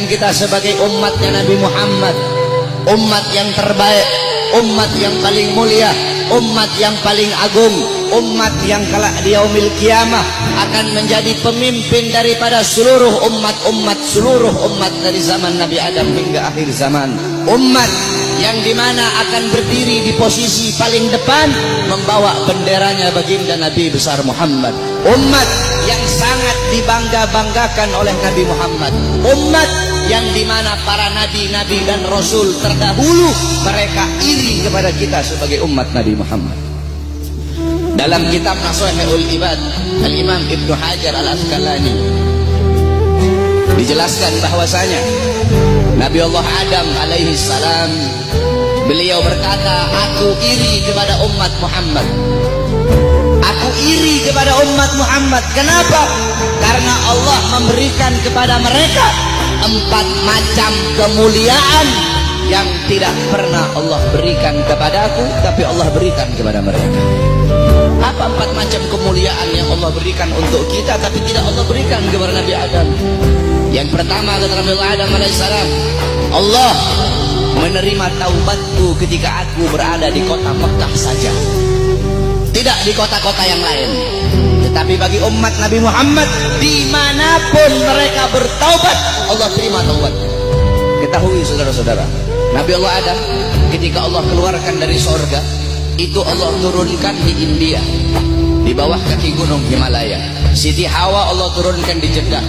kita sebagai umatnya Nabi Muhammad, umat yang terbaik, umat yang paling mulia, umat yang paling agung, umat yang kelak di yaumil kiamah akan menjadi pemimpin daripada seluruh seluruh umat dari zaman Nabi Adam hingga akhir zaman. Umat yang dimana akan berdiri di posisi paling depan membawa benderanya baginda Nabi besar Muhammad. Umat yang sangat dibangga-banggakan oleh Nabi Muhammad. Umat yang dimana para nabi-nabi dan rasul terdahulu mereka iri kepada kita sebagai umat Nabi Muhammad. Dalam kitab Nashihul Ibad, Al-Imam Ibnu Hajar Al-Asqalani dijelaskan bahwasanya Nabi Allah Adam alaihi salam beliau berkata, aku iri kepada umat Muhammad. Aku iri kepada umat Muhammad. Kenapa? Karena Allah memberikan kepada mereka 4 macam kemuliaan yang tidak pernah Allah berikan kepada aku, tapi Allah berikan kepada mereka. Apa 4 macam kemuliaan yang Allah berikan untuk kita tapi tidak Allah berikan kepada Nabi Adam? Yang pertama kata Nabi Adam alaihissalam, Allah menerima taubatku ketika aku berada di kota Mekah saja, tidak di kota-kota yang lain. Tetapi bagi umat Nabi Muhammad, dimanapun mereka bertaubat, Allah terima taubatnya. Ketahui saudara-saudara, Nabi Allah Adam ketika Allah keluarkan dari sorga, itu Allah turunkan di India, di bawah kaki gunung Himalaya. Siti Hawa Allah turunkan di Jeddah,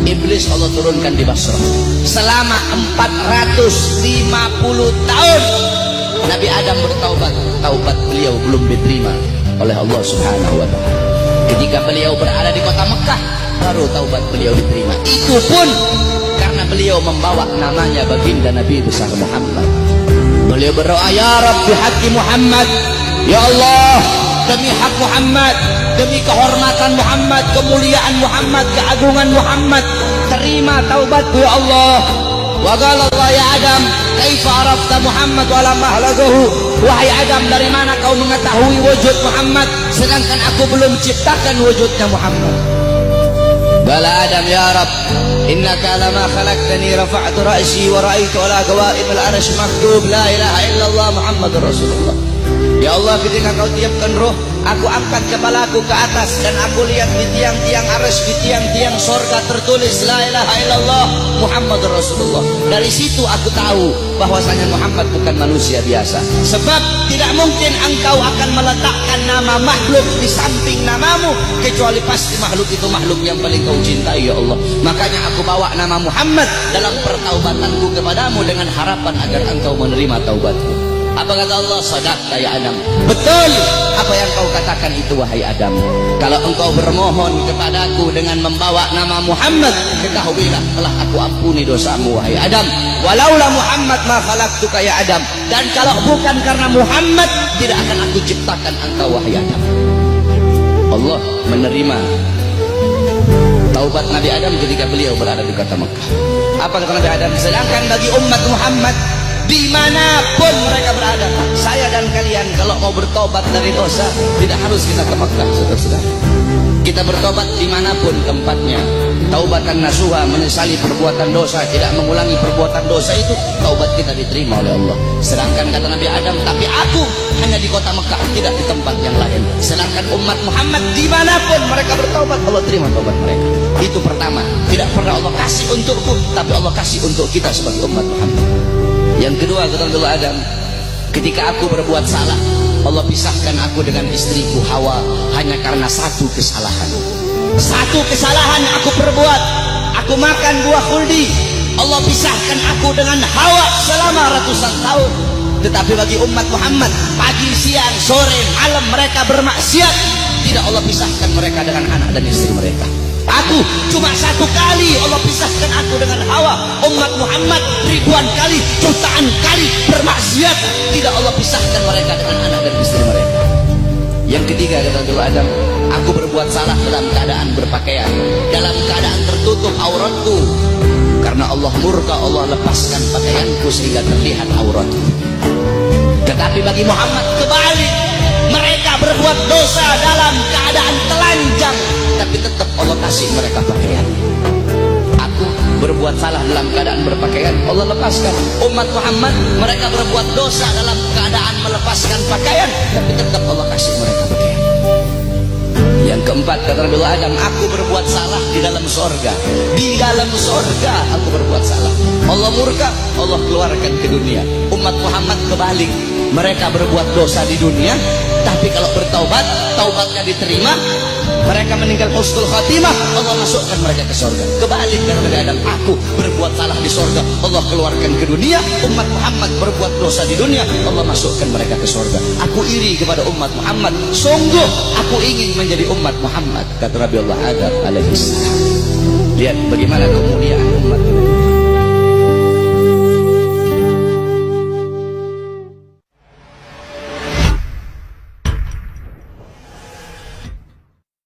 Iblis Allah turunkan di Basrah. Selama 450 tahun Nabi Adam bertaubat, taubat beliau belum diterima oleh Allah Subhanahu wa Ta'ala. Ketika beliau berada di kota Mekah, baru taubat beliau diterima. Itu pun karena beliau membawa namanya baginda Nabi besar Muhammad. Beliau berdoa, ya Rabbi haqqi Muhammad, ya Allah, demi hak Muhammad, demi kehormatan Muhammad, kemuliaan Muhammad, keagungan Muhammad, terima taubatku ya Allah. Wa qala Allah ya Adam, kaifa arafta Muhammad wa lam ahlagahu? Wahai Adam, dari mana kau mengetahui wujud Muhammad sedangkan aku belum ciptakan wujudnya Muhammad? Qala Adam, ya Rabb, innaka lama khalaqtani rafa'tu ra'si wa ra'aitu ala qawaimil arsy maktub la ilaha illallah Muhammadur Rasulullah. Ya Allah, ketika kau tiupkan roh, aku angkat kepalaku ke atas dan aku lihat di tiang-tiang arsy, di tiang-tiang sorga tertulis la ilaha illallah Muhammadur Rasulullah. Dari situ aku tahu bahwasanya Muhammad bukan manusia biasa. Sebab tidak mungkin engkau akan meletakkan nama makhluk di samping namamu, kecuali pasti makhluk itu makhluk yang paling kau cintai ya Allah. Makanya aku bawa nama Muhammad dalam pertaubatanku kepadamu dengan harapan agar engkau menerima taubatku. Apa kata Allah? Sadaqta ya Adam, betul apa yang kau katakan itu wahai Adam. Kalau engkau bermohon kepadaku dengan membawa nama Muhammad, ketahuilah telah aku ampuni dosamu wahai Adam. Walaula Muhammad ma khalaqtuka ya Adam, dan kalau bukan karena Muhammad tidak akan aku ciptakan engkau wahai Adam. Allah menerima taubat Nabi Adam ketika beliau berada di kota Mekah. Apa kata Nabi Adam? Sedangkan bagi umat Muhammad dimanapun mereka berada, saya dan kalian kalau mau bertobat dari dosa tidak harus kita ke Mekah, saudara-saudara. Kita bertobat dimanapun tempatnya. Taubatan nasuha, menyesali perbuatan dosa, tidak mengulangi perbuatan dosa, itu taubat kita diterima oleh Allah. Sedangkan kata Nabi Adam, tapi aku hanya di kota Mekah, tidak di tempat yang lain. Sedangkan umat Muhammad dimanapun mereka bertobat, Allah terima taubat mereka. Itu pertama, tidak pernah Allah kasih untukku, tapi Allah kasih untuk kita sebagai umat Muhammad. Yang kedua kata Allah Adam, ketika aku berbuat salah, Allah pisahkan aku dengan istriku Hawa hanya karena satu kesalahan. Satu kesalahan aku perbuat, aku makan buah khuldi, Allah pisahkan aku dengan Hawa selama ratusan tahun. Tetapi bagi umat Muhammad, pagi, siang, sore, malam mereka bermaksiat, tidak Allah pisahkan mereka dengan anak dan istri mereka. Aku cuma satu kali Allah pisahkan aku dengan Hawa. Umat Muhammad ribuan kali, jutaan kali bermaksiat, tidak Allah pisahkan mereka dengan anak dan istri mereka. Yang ketiga kata Allah Adam, aku berbuat salah dalam keadaan berpakaian, dalam keadaan tertutup auratku. Karena Allah murka, Allah lepaskan pakaianku sehingga terlihat auratku. Tetapi bagi Muhammad kebalik, mereka berbuat dosa dalam keadaan telanjang, tapi tetap Allah kasih mereka pakaian. Aku berbuat salah dalam keadaan berpakaian, Allah lepaskan. Umat Muhammad, mereka berbuat dosa dalam keadaan melepaskan pakaian, tapi tetap Allah kasih mereka pakaian. Yang keempat, kata Nabi Adam, aku berbuat salah di dalam sorga. Di dalam sorga aku berbuat salah. Allah murka, Allah keluarkan ke dunia. Umat Muhammad kebalik, mereka berbuat dosa di dunia, tapi kalau bertaubat, taubatnya diterima, mereka meninggal husnul khatimah, Allah masukkan mereka ke sorga. Kebalik, kata Nabi Adam, aku berbuat salah di sorga, Allah keluarkan ke dunia. Umat Muhammad berbuat dosa di dunia, Allah masukkan mereka ke sorga. Aku iri kepada umat Muhammad, sungguh aku ingin menjadi umat Muhammad, kata Nabi Allah Adam alaihissalam. Lihat bagaimana kemuliaan